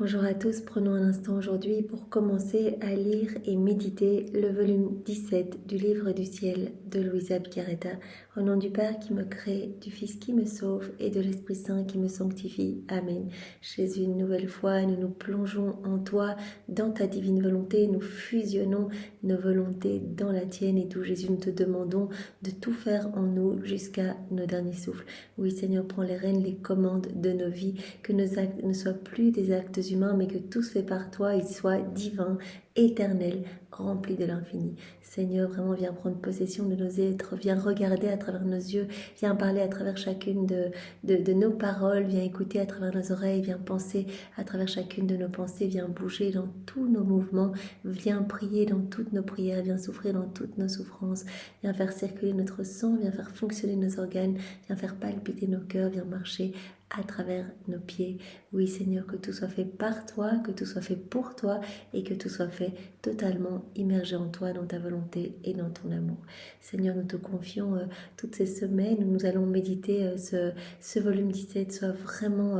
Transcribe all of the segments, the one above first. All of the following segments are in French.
Bonjour à tous, prenons un instant aujourd'hui pour commencer à lire et méditer le volume 17 du livre du ciel de Louisa Piccarreta. Au nom du Père qui me crée, du Fils qui me sauve et de l'Esprit Saint qui me sanctifie. Amen. Jésus, une nouvelle fois, nous nous plongeons en toi, dans ta divine volonté, nous fusionnons nos volontés dans la tienne et tout Jésus, nous te demandons de tout faire en nous jusqu'à nos derniers souffles. Oui Seigneur, prends les rênes, les commandes de nos vies, que nos actes ne soient plus des actes humains, mais que tout se fait par toi, il soit divin, éternel, rempli de l'infini. Seigneur, vraiment viens prendre possession de nos êtres, viens regarder à travers nos yeux, viens parler à travers chacune de nos paroles, viens écouter à travers nos oreilles, viens penser à travers chacune de nos pensées, viens bouger dans tous nos mouvements, viens prier dans toutes nos prières, viens souffrir dans toutes nos souffrances, viens faire circuler notre sang, viens faire fonctionner nos organes, viens faire palpiter nos cœurs, viens marcher à travers nos pieds. Oui Seigneur, que tout soit fait par toi, que tout soit fait pour toi et que tout soit fait totalement immergé en toi, dans ta volonté et dans ton amour. Seigneur, nous te confions toutes ces semaines où nous allons méditer ce volume 17, soit vraiment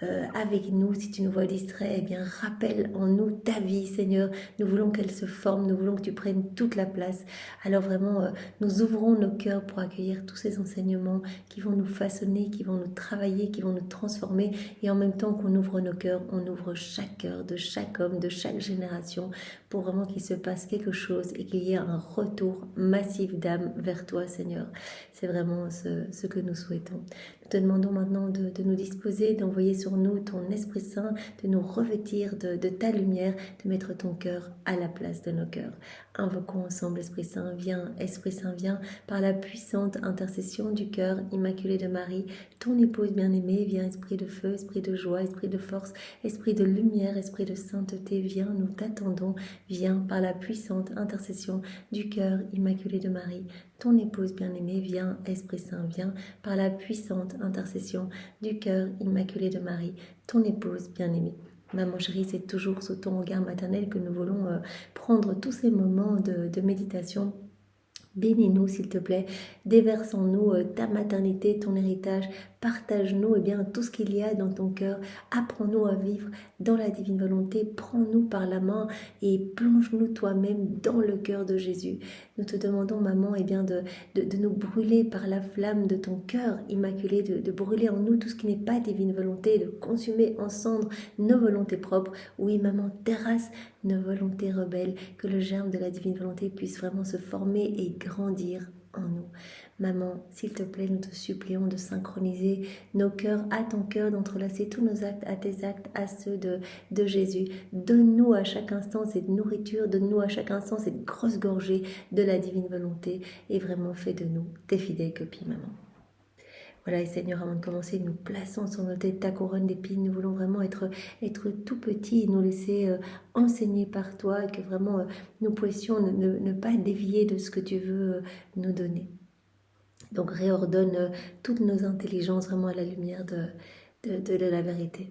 avec nous. Si tu nous vois distraits, eh bien rappelle en nous ta vie Seigneur. Nous voulons qu'elle se forme, nous voulons que tu prennes toute la place. Alors vraiment, nous ouvrons nos cœurs pour accueillir tous ces enseignements qui vont nous façonner, qui vont nous travailler, qui vont nous transformer, et en même temps qu'on ouvre nos cœurs, on ouvre chaque cœur de chaque homme, de chaque génération, pour vraiment qu'il se passe quelque chose et qu'il y ait un retour massif d'âme vers toi Seigneur. C'est vraiment ce que nous souhaitons. Nous te demandons maintenant de nous disposer, d'envoyer sur nous ton Esprit Saint, de nous revêtir de ta lumière, de mettre ton cœur à la place de nos cœurs. Invoquons ensemble Esprit Saint, viens, par la puissante intercession du cœur immaculé de Marie, ton épouse bien-aimée, viens Esprit de feu, Esprit de joie, Esprit de force, Esprit de lumière, Esprit de sainteté, viens, nous t'attendons, viens par la puissante intercession du cœur immaculé de Marie, ton épouse bien-aimée, viens Esprit Saint, viens par la puissante intercession du cœur immaculé de Marie, ton épouse bien-aimée. Maman chérie, c'est toujours sous ton regard maternel que nous voulons prendre tous ces moments de méditation. Bénis-nous s'il te plaît, déverse en nous ta maternité, ton héritage, partage-nous tout ce qu'il y a dans ton cœur, apprends-nous à vivre dans la divine volonté, prends-nous par la main et plonge-nous toi-même dans le cœur de Jésus. Nous te demandons maman de nous brûler par la flamme de ton cœur immaculé, de brûler en nous tout ce qui n'est pas divine volonté, de consumer en cendres nos volontés propres. Oui maman, terrasse nos volontés rebelles, que le germe de la divine volonté puisse vraiment se former et grandir en nous. Maman, s'il te plaît, nous te supplions de synchroniser nos cœurs à ton cœur, d'entrelacer tous nos actes à tes actes, à ceux de Jésus. Donne-nous à chaque instant cette nourriture, donne-nous à chaque instant cette grosse gorgée de la divine volonté et vraiment fais de nous tes fidèles copies, maman. Voilà, et Seigneur, avant de commencer, nous plaçons sur nos têtes ta couronne d'épines. Nous voulons vraiment être tout petits et nous laisser enseigner par toi et que vraiment nous puissions ne pas dévier de ce que tu veux nous donner. Donc réordonne toutes nos intelligences vraiment à la lumière de la vérité.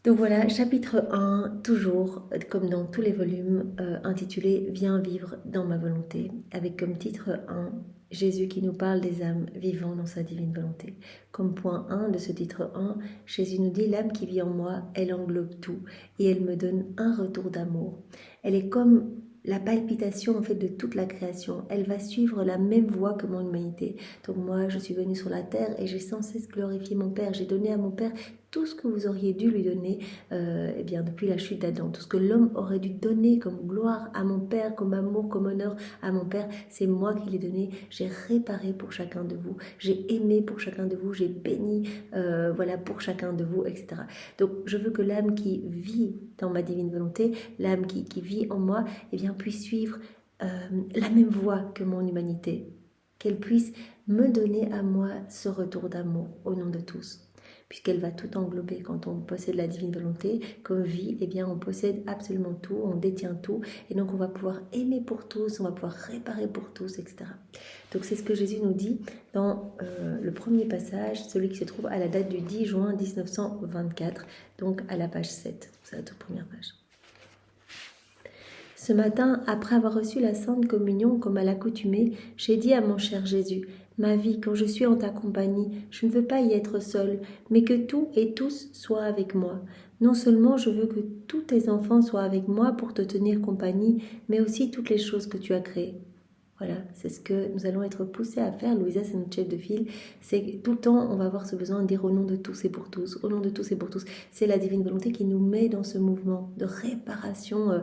Donc voilà, chapitre 1, toujours, comme dans tous les volumes, intitulé « Viens vivre dans ma volonté », avec comme titre 1, Jésus qui nous parle des âmes vivant dans sa divine volonté. Comme point 1 de ce titre 1, Jésus nous dit « L'âme qui vit en moi, elle englobe tout, et elle me donne un retour d'amour. Elle est comme la palpitation en fait de toute la création. Elle va suivre la même voie que mon humanité. Donc moi, je suis venue sur la terre et j'ai sans cesse glorifié mon Père. J'ai donné à mon Père tout ce que vous auriez dû lui donner depuis la chute d'Adam. Tout ce que l'homme aurait dû donner comme gloire à mon Père, comme amour, comme honneur à mon Père, c'est moi qui l'ai donné. J'ai réparé pour chacun de vous. J'ai aimé pour chacun de vous. J'ai béni pour chacun de vous, etc. Donc je veux que l'âme qui vit dans ma divine volonté, l'âme qui vit en moi, puisse suivre la même voie que mon humanité. Qu'elle puisse me donner à moi ce retour d'amour au nom de tous. Puisqu'elle va tout englober. Quand on possède la divine volonté comme vie, on possède absolument tout, on détient tout, et donc on va pouvoir aimer pour tous, on va pouvoir réparer pour tous, etc. Donc c'est ce que Jésus nous dit dans le premier passage, celui qui se trouve à la date du 10 juin 1924, donc à la page 7, c'est la toute première page. Ce matin, après avoir reçu la Sainte Communion comme à l'accoutumée, j'ai dit à mon cher Jésus, Ma vie, quand je suis en ta compagnie, je ne veux pas y être seule, mais que tout et tous soient avec moi. Non seulement je veux que tous tes enfants soient avec moi pour te tenir compagnie, mais aussi toutes les choses que tu as créées. Voilà, c'est ce que nous allons être poussés à faire. Louisa, c'est notre chef de file. C'est que tout le temps, on va avoir ce besoin de dire au nom de tous et pour tous, au nom de tous et pour tous. C'est la divine volonté qui nous met dans ce mouvement de réparation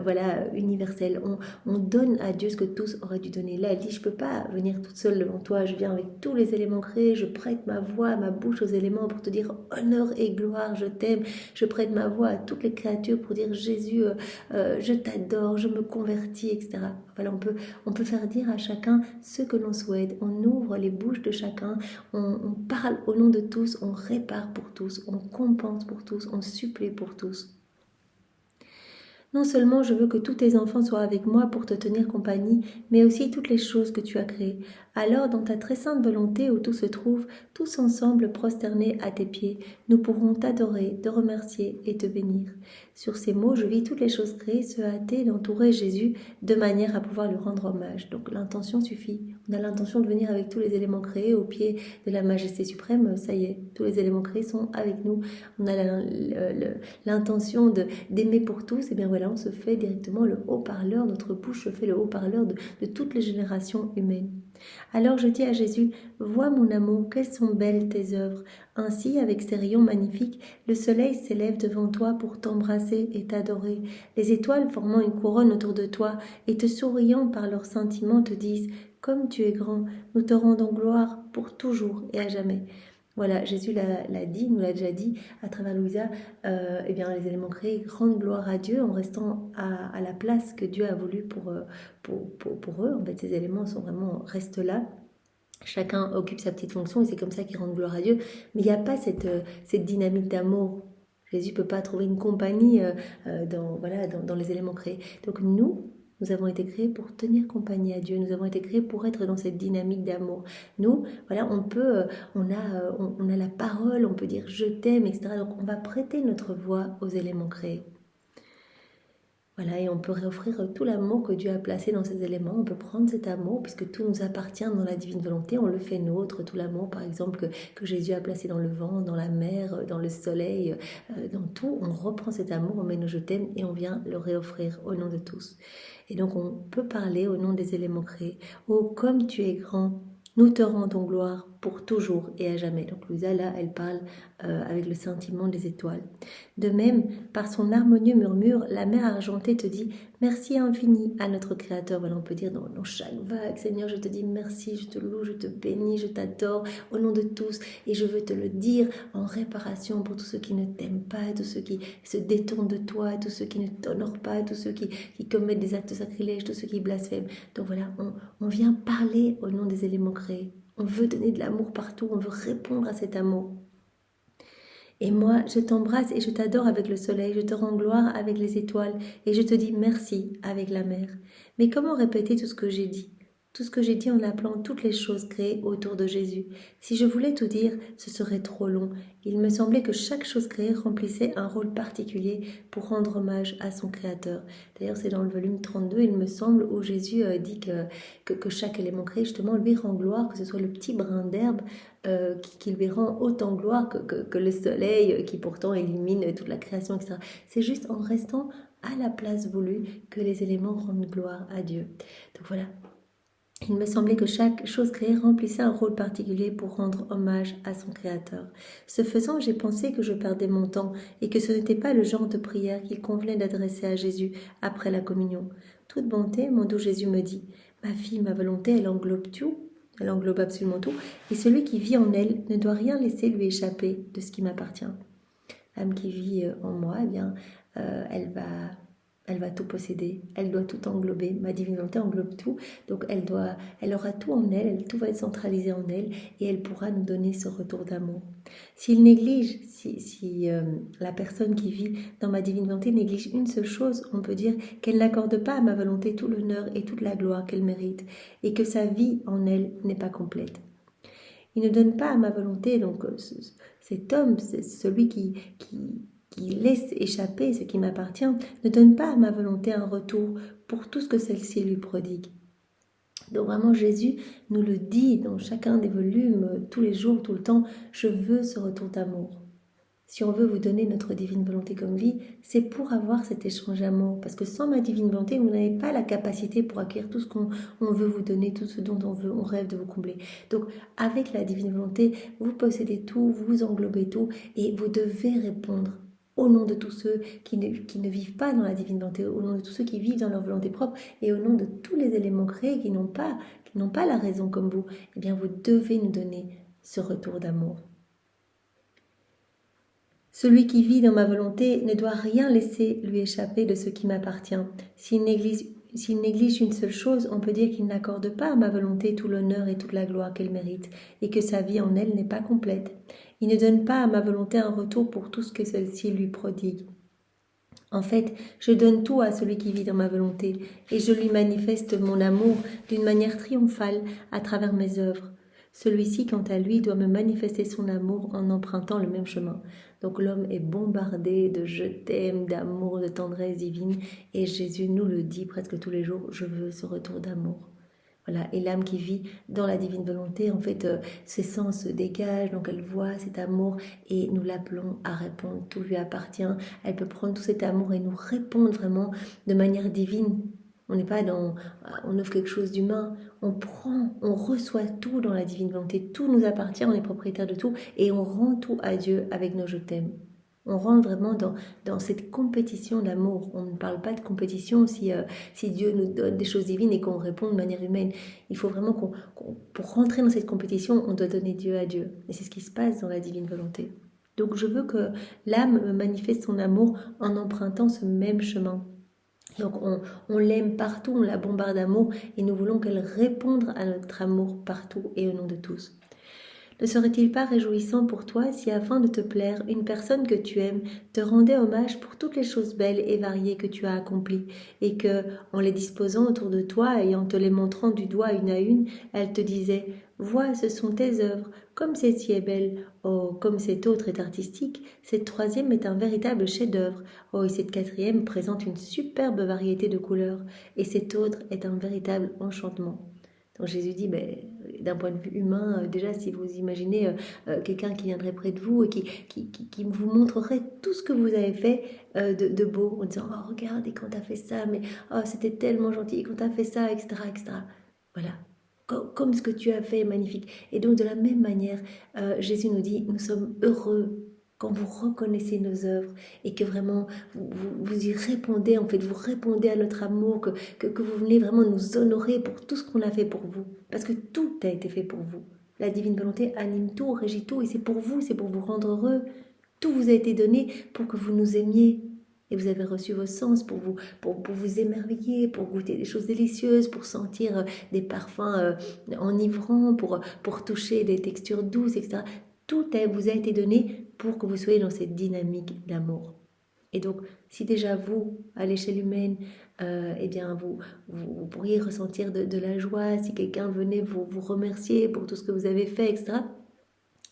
voilà, universelle. On donne à Dieu ce que tous auraient dû donner. Là, elle dit, je ne peux pas venir toute seule devant toi. Je viens avec tous les éléments créés. Je prête ma voix, ma bouche aux éléments pour te dire honneur et gloire, je t'aime. Je prête ma voix à toutes les créatures pour dire Jésus, je t'adore, je me convertis, etc. Voilà, on peut faire dire à chacun ce que l'on souhaite. On ouvre les bouches de chacun, on parle au nom de tous, on répare pour tous, on compense pour tous, on supplée pour tous. Non seulement je veux que tous tes enfants soient avec moi pour te tenir compagnie, mais aussi toutes les choses que tu as créées. Alors, dans ta très sainte volonté où tout se trouve, tous ensemble prosternés à tes pieds, nous pourrons t'adorer, te remercier et te bénir. Sur ces mots, je vis toutes les choses créées se hâter d'entourer Jésus de manière à pouvoir lui rendre hommage. Donc l'intention suffit. On a l'intention de venir avec tous les éléments créés au pied de la majesté suprême. Ça y est, tous les éléments créés sont avec nous. On a l'intention d'aimer pour tous. Et bien voilà, on se fait directement le haut-parleur. Notre bouche se fait le haut-parleur de toutes les générations humaines. Alors je dis à Jésus, vois mon amour, quelles sont belles tes œuvres. Ainsi, avec ses rayons magnifiques, le soleil s'élève devant toi pour t'embrasser et t'adorer. Les étoiles formant une couronne autour de toi et te souriant par leurs sentiments te disent, comme tu es grand, nous te rendons gloire pour toujours et à jamais. Voilà, Jésus l'a dit, nous l'a déjà dit à travers Louisa, eh bien, les éléments créés rendent gloire à Dieu en restant à la place que Dieu a voulu pour eux. En fait, ces éléments restent là. Chacun occupe sa petite fonction et c'est comme ça qu'ils rendent gloire à Dieu. Mais il n'y a pas cette dynamique d'amour. Jésus ne peut pas trouver une compagnie dans les éléments créés. Donc nous avons été créés pour tenir compagnie à Dieu. Nous avons été créés pour être dans cette dynamique d'amour. Nous, voilà, on a la parole, on peut dire je t'aime, etc. Donc on va prêter notre voix aux éléments créés. Voilà, et on peut réoffrir tout l'amour que Dieu a placé dans ces éléments. On peut prendre cet amour, puisque tout nous appartient dans la divine volonté. On le fait nôtre, tout l'amour, par exemple, que Jésus a placé dans le vent, dans la mer, dans le soleil, dans tout. On reprend cet amour, on met nos je t'aime et on vient le réoffrir au nom de tous. Et donc, on peut parler au nom des éléments créés. Oh, comme tu es grand, nous te rendons gloire pour toujours et à jamais. Donc Louisa, là, elle parle avec le sentiment des étoiles. De même, par son harmonieux murmure, la mer argentée te dit « Merci infini à notre Créateur ». Voilà, on peut dire dans chaque vague, Seigneur, je te dis merci, je te loue, je te bénis, je t'adore au nom de tous. Et je veux te le dire en réparation pour tous ceux qui ne t'aiment pas, tous ceux qui se détournent de toi, tous ceux qui ne t'honorent pas, tous ceux qui commettent des actes sacrilèges, tous ceux qui blasphèment. Donc voilà, on vient parler au nom des éléments créés. On veut donner de l'amour partout, on veut répondre à cet amour. Et moi, je t'embrasse et je t'adore avec le soleil, je te rends gloire avec les étoiles et je te dis merci avec la mer. Mais comment répéter tout ce que j'ai dit ? Tout ce que j'ai dit en appelant toutes les choses créées autour de Jésus. Si je voulais tout dire, ce serait trop long. Il me semblait que chaque chose créée remplissait un rôle particulier pour rendre hommage à son Créateur. D'ailleurs, c'est dans le volume 32, il me semble, où Jésus dit que chaque élément créé, justement, lui rend gloire, que ce soit le petit brin d'herbe qui lui rend autant gloire que le soleil qui pourtant illumine toute la création, etc. C'est juste en restant à la place voulue que les éléments rendent gloire à Dieu. Donc voilà. Il me semblait que chaque chose créée remplissait un rôle particulier pour rendre hommage à son Créateur. Ce faisant, j'ai pensé que je perdais mon temps et que ce n'était pas le genre de prière qu'il convenait d'adresser à Jésus après la communion. Toute bonté, mon doux Jésus me dit « Ma fille, ma volonté, elle englobe tout, elle englobe absolument tout, et celui qui vit en elle ne doit rien laisser lui échapper de ce qui m'appartient. » L'âme qui vit en moi, eh bien, elle va tout posséder, elle doit tout englober. Ma divine volonté englobe tout, donc elle aura tout en elle, tout va être centralisé en elle et elle pourra nous donner ce retour d'amour. S'il néglige, si la personne qui vit dans ma divine volonté néglige une seule chose, on peut dire qu'elle n'accorde pas à ma volonté tout l'honneur et toute la gloire qu'elle mérite et que sa vie en elle n'est pas complète. Il ne donne pas à ma volonté, donc cet homme, c'est celui qui laisse échapper ce qui m'appartient, ne donne pas à ma volonté un retour pour tout ce que celle-ci lui prodigue. Donc vraiment, Jésus nous le dit dans chacun des volumes, tous les jours, tout le temps, je veux ce retour d'amour. Si on veut vous donner notre divine volonté comme vie, c'est pour avoir cet échange d'amour. Parce que sans ma divine volonté, vous n'avez pas la capacité pour acquérir tout ce qu'on veut vous donner, tout ce dont on rêve de vous combler. Donc, avec la divine volonté, vous possédez tout, vous englobez tout, et vous devez répondre au nom de tous ceux qui ne vivent pas dans la divine volonté, au nom de tous ceux qui vivent dans leur volonté propre, et au nom de tous les éléments créés qui n'ont pas la raison comme vous. Eh bien, vous devez nous donner ce retour d'amour. Celui qui vit dans ma volonté ne doit rien laisser lui échapper de ce qui m'appartient. S'il néglige une seule chose, on peut dire qu'il n'accorde pas à ma volonté tout l'honneur et toute la gloire qu'elle mérite, et que sa vie en elle n'est pas complète. Il ne donne pas à ma volonté un retour pour tout ce que celle-ci lui prodigue. En fait, je donne tout à celui qui vit dans ma volonté, et je lui manifeste mon amour d'une manière triomphale à travers mes œuvres. Celui-ci, quant à lui, doit me manifester son amour en empruntant le même chemin. Donc l'homme est bombardé de je t'aime, d'amour, de tendresse divine, et Jésus nous le dit presque tous les jours, je veux ce retour d'amour. Voilà, et l'âme qui vit dans la divine volonté, en fait, ses sens se dégagent, donc elle voit cet amour et nous l'appelons à répondre, tout lui appartient. Elle peut prendre tout cet amour et nous répondre vraiment de manière divine. On n'est pas on offre quelque chose d'humain, on reçoit tout dans la divine volonté, tout nous appartient, on est propriétaire de tout et on rend tout à Dieu avec nos je t'aime. On rentre vraiment dans cette compétition d'amour. On ne parle pas de compétition si Dieu nous donne des choses divines et qu'on répond de manière humaine. Il faut vraiment pour rentrer dans cette compétition, on doit donner Dieu à Dieu. Et c'est ce qui se passe dans la divine volonté. Donc je veux que l'âme manifeste son amour en empruntant ce même chemin. Donc on l'aime partout, on la bombarde d'amour et nous voulons qu'elle réponde à notre amour partout et au nom de tous. Ne serait-il pas réjouissant pour toi si, afin de te plaire, une personne que tu aimes te rendait hommage pour toutes les choses belles et variées que tu as accomplies, et que, en les disposant autour de toi et en te les montrant du doigt une à une, elle te disait « Vois, ce sont tes œuvres, comme celle-ci est belle, oh, comme cette autre est artistique, cette troisième est un véritable chef-d'œuvre, oh, et cette quatrième présente une superbe variété de couleurs, et cette autre est un véritable enchantement. » Donc Jésus dit, d'un point de vue humain, déjà si vous imaginez quelqu'un qui viendrait près de vous et qui vous montrerait tout ce que vous avez fait de beau, en disant, oh regarde, et quand tu as fait ça, mais oh c'était tellement gentil, et quand tu as fait ça, etc. etc. Voilà, comme ce que tu as fait est magnifique. Et donc de la même manière, Jésus nous dit, nous sommes heureux quand vous reconnaissez nos œuvres et que vraiment vous y répondez, en fait, vous répondez à notre amour, que vous venez vraiment nous honorer pour tout ce qu'on a fait pour vous. Parce que tout a été fait pour vous. La divine volonté anime tout, régit tout, et c'est pour vous rendre heureux. Tout vous a été donné pour que vous nous aimiez. Et vous avez reçu vos sens pour vous émerveiller, pour goûter des choses délicieuses, pour sentir des parfums enivrants, pour toucher des textures douces, etc. Tout vous a été donné pour que vous soyez dans cette dynamique d'amour. Et donc, si déjà vous, à l'échelle humaine, eh bien vous pourriez ressentir de la joie, si quelqu'un venait vous remercier pour tout ce que vous avez fait, etc.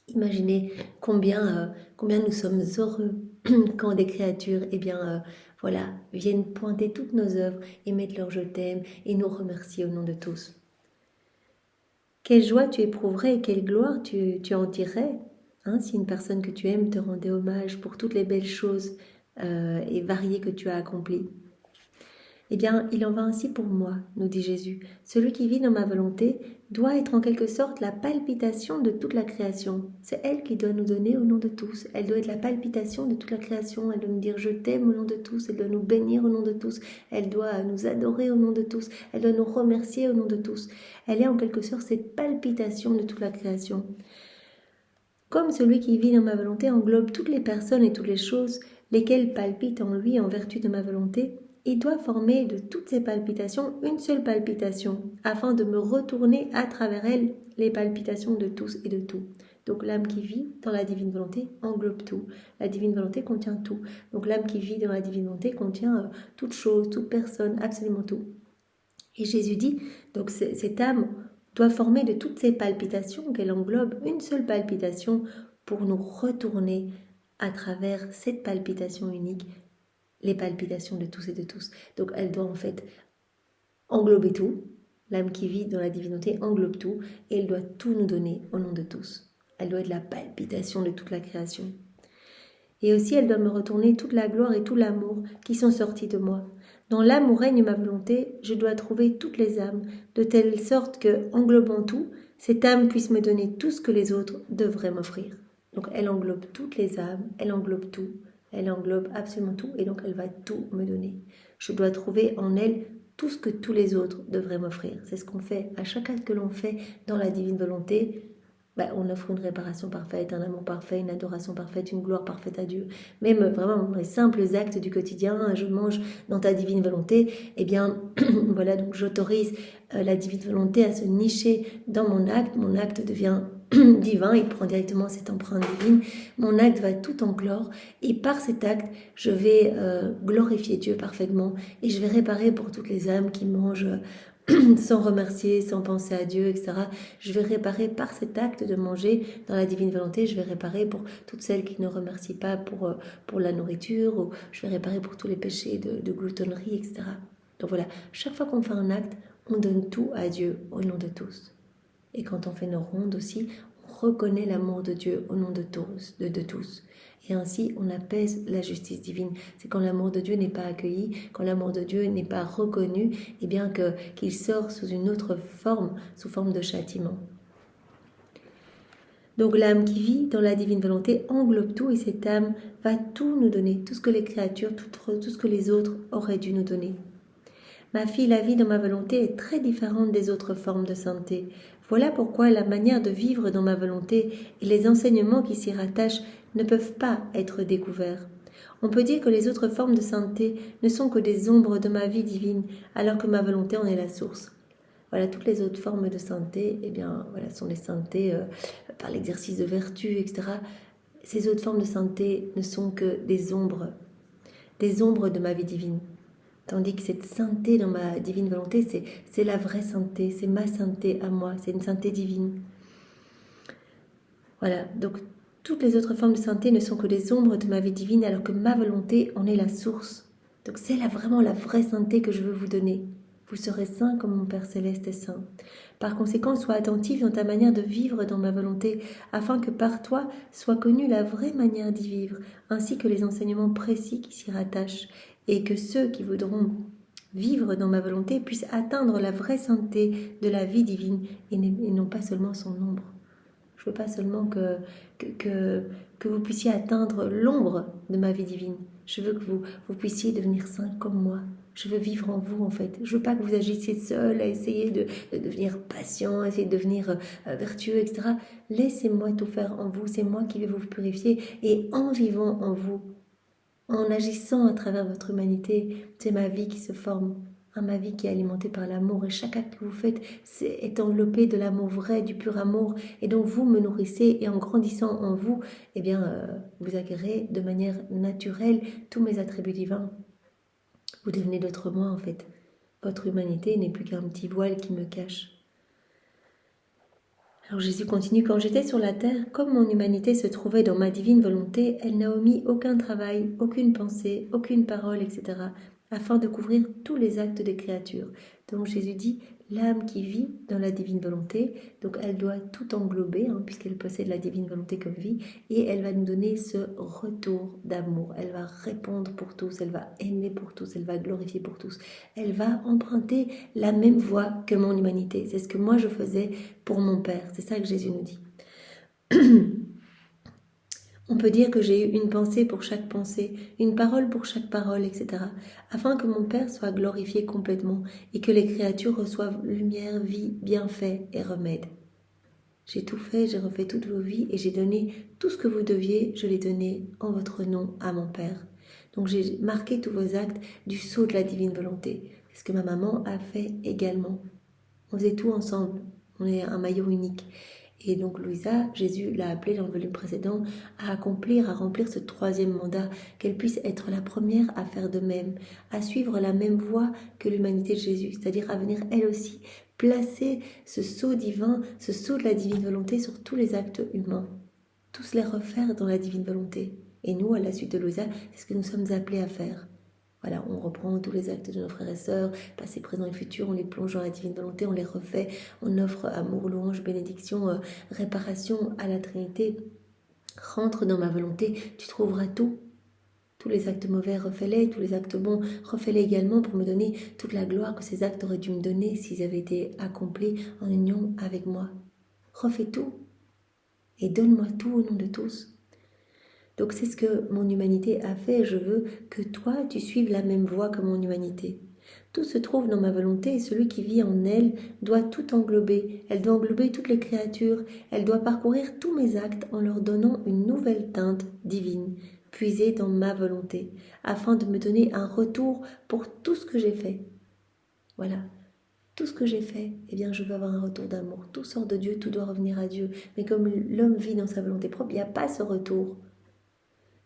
Imaginez combien nous sommes heureux quand des créatures, eh bien, viennent pointer toutes nos œuvres et mettre leur je t'aime et nous remercier au nom de tous. Quelle joie tu éprouverais et quelle gloire tu en tirerais si une personne que tu aimes te rendait hommage pour toutes les belles choses et variées que tu as accomplies. Eh bien, il en va ainsi pour moi, nous dit Jésus. Celui qui vit dans ma volonté doit être en quelque sorte la palpitation de toute la création. C'est elle qui doit nous donner au nom de tous. Elle doit être la palpitation de toute la création. Elle doit nous dire je t'aime au nom de tous. Elle doit nous bénir au nom de tous. Elle doit nous adorer au nom de tous. Elle doit nous remercier au nom de tous. Elle est en quelque sorte cette palpitation de toute la création. Comme celui qui vit dans ma volonté englobe toutes les personnes et toutes les choses, lesquelles palpitent en lui en vertu de ma volonté, il doit former de toutes ces palpitations une seule palpitation, afin de me retourner à travers elle les palpitations de tous et de tout. Donc l'âme qui vit dans la divine volonté englobe tout. La divine volonté contient tout. Donc l'âme qui vit dans la divine volonté contient toute chose, toute personne, absolument tout. Et Jésus dit, donc cette âme doit former de toutes ces palpitations qu'elle englobe une seule palpitation pour nous retourner à travers cette palpitation unique, les palpitations de tous et de tous. Donc elle doit en fait englober tout. L'âme qui vit dans la divinité englobe tout et elle doit tout nous donner au nom de tous. Elle doit être la palpitation de toute la création. Et aussi, elle doit me retourner toute la gloire et tout l'amour qui sont sortis de moi. Dans l'âme où règne ma volonté, je dois trouver toutes les âmes, de telle sorte que, englobant tout, cette âme puisse me donner tout ce que les autres devraient m'offrir. Donc elle englobe toutes les âmes, elle englobe tout, elle englobe absolument tout, et donc elle va tout me donner. Je dois trouver en elle tout ce que tous les autres devraient m'offrir. C'est ce qu'on fait à chaque acte que l'on fait dans la divine volonté. On offre une réparation parfaite, un amour parfait, une adoration parfaite, une gloire parfaite à Dieu. Même vraiment les simples actes du quotidien, je mange dans ta divine volonté, eh bien voilà, donc j'autorise la divine volonté à se nicher dans mon acte devient divin, il prend directement cette empreinte divine, mon acte va tout enclore et par cet acte, je vais glorifier Dieu parfaitement et je vais réparer pour toutes les âmes qui mangent sans remercier, sans penser à Dieu, etc. Je vais réparer par cet acte de manger dans la divine volonté, je vais réparer pour toutes celles qui ne remercient pas pour la nourriture, ou je vais réparer pour tous les péchés de gloutonnerie, etc. Donc voilà, chaque fois qu'on fait un acte, on donne tout à Dieu au nom de tous. Et quand on fait nos rondes aussi, on reconnaît l'amour de Dieu au nom de tous. Et ainsi, on apaise la justice divine. C'est quand l'amour de Dieu n'est pas accueilli, quand l'amour de Dieu n'est pas reconnu, et bien qu'il sort sous une autre forme, sous forme de châtiment. Donc l'âme qui vit dans la divine volonté englobe tout, et cette âme va tout nous donner, tout ce que les créatures, tout ce que les autres auraient dû nous donner. Ma fille, la vie dans ma volonté est très différente des autres formes de sainteté. Voilà pourquoi la manière de vivre dans ma volonté et les enseignements qui s'y rattachent ne peuvent pas être découverts. On peut dire que les autres formes de sainteté ne sont que des ombres de ma vie divine, alors que ma volonté en est la source. Voilà, toutes les autres formes de sainteté, sont des saintetés par l'exercice de vertu, etc. Ces autres formes de sainteté ne sont que des ombres de ma vie divine. Tandis que cette sainteté dans ma divine volonté, c'est la vraie sainteté, c'est ma sainteté à moi, c'est une sainteté divine. Voilà, donc toutes les autres formes de sainteté ne sont que des ombres de ma vie divine, alors que ma volonté en est la source. Donc c'est vraiment la vraie sainteté que je veux vous donner. Vous serez saint comme mon Père Céleste est saint. Par conséquent, sois attentif dans ta manière de vivre dans ma volonté, afin que par toi soit connue la vraie manière d'y vivre, ainsi que les enseignements précis qui s'y rattachent, et que ceux qui voudront vivre dans ma volonté puissent atteindre la vraie sainteté de la vie divine, et non pas seulement son ombre. Je ne veux pas seulement que vous puissiez atteindre l'ombre de ma vie divine. Je veux que vous puissiez devenir saint comme moi. Je veux vivre en vous, en fait. Je veux pas que vous agissiez seul à essayer de devenir patient, essayer de devenir vertueux, etc. Laissez-moi tout faire en vous. C'est moi qui vais vous purifier. Et en vivant en vous, en agissant à travers votre humanité, c'est ma vie qui se forme. Ma vie qui est alimentée par l'amour. Et chaque acte que vous faites est enveloppé de l'amour vrai, du pur amour. Et donc vous me nourrissez. Et en grandissant en vous, vous acquérez de manière naturelle tous mes attributs divins. Vous devenez d'autres moi, en fait. Votre humanité n'est plus qu'un petit voile qui me cache. Alors Jésus continue, quand j'étais sur la terre, comme mon humanité se trouvait dans ma divine volonté, elle n'a omis aucun travail, aucune pensée, aucune parole, etc., afin de couvrir tous les actes des créatures. Donc Jésus dit, l'âme qui vit dans la divine volonté, donc elle doit tout englober, puisqu'elle possède la divine volonté comme vie, et elle va nous donner ce retour d'amour. Elle va répondre pour tous, elle va aimer pour tous, elle va glorifier pour tous. Elle va emprunter la même voie que mon humanité. C'est ce que moi je faisais pour mon Père. C'est ça que Jésus nous dit. On peut dire que j'ai eu une pensée pour chaque pensée, une parole pour chaque parole, etc., afin que mon Père soit glorifié complètement et que les créatures reçoivent lumière, vie, bienfait et remède. J'ai tout fait, j'ai refait toutes vos vies et j'ai donné tout ce que vous deviez, je l'ai donné en votre nom à mon Père. Donc j'ai marqué tous vos actes du sceau de la divine volonté. C'est ce que ma maman a fait également. On faisait tout ensemble, on est un maillot unique. Et donc Louisa, Jésus l'a appelée dans le volume précédent à remplir ce troisième mandat, qu'elle puisse être la première à faire de même, à suivre la même voie que l'humanité de Jésus, c'est-à-dire à venir elle aussi placer ce sceau divin, ce sceau de la divine volonté sur tous les actes humains, tous les refaire dans la divine volonté. Et nous, à la suite de Louisa, c'est ce que nous sommes appelés à faire. Voilà, on reprend tous les actes de nos frères et sœurs, passé, présent et futur, on les plonge dans la divine volonté, on les refait, on offre amour, louange, bénédiction, réparation à la Trinité. Rentre dans ma volonté, tu trouveras tout. Tous les actes mauvais, refais-les, tous les actes bons, refais-les également pour me donner toute la gloire que ces actes auraient dû me donner s'ils avaient été accomplis en union avec moi. Refais tout et donne-moi tout au nom de tous. Donc c'est ce que mon humanité a fait. Je veux que toi, tu suives la même voie que mon humanité. Tout se trouve dans ma volonté et celui qui vit en elle doit tout englober. Elle doit englober toutes les créatures. Elle doit parcourir tous mes actes en leur donnant une nouvelle teinte divine, puisée dans ma volonté, afin de me donner un retour pour tout ce que j'ai fait. Voilà. Tout ce que j'ai fait, eh bien, je veux avoir un retour d'amour. Tout sort de Dieu, tout doit revenir à Dieu. Mais comme l'homme vit dans sa volonté propre, il n'y a pas ce retour.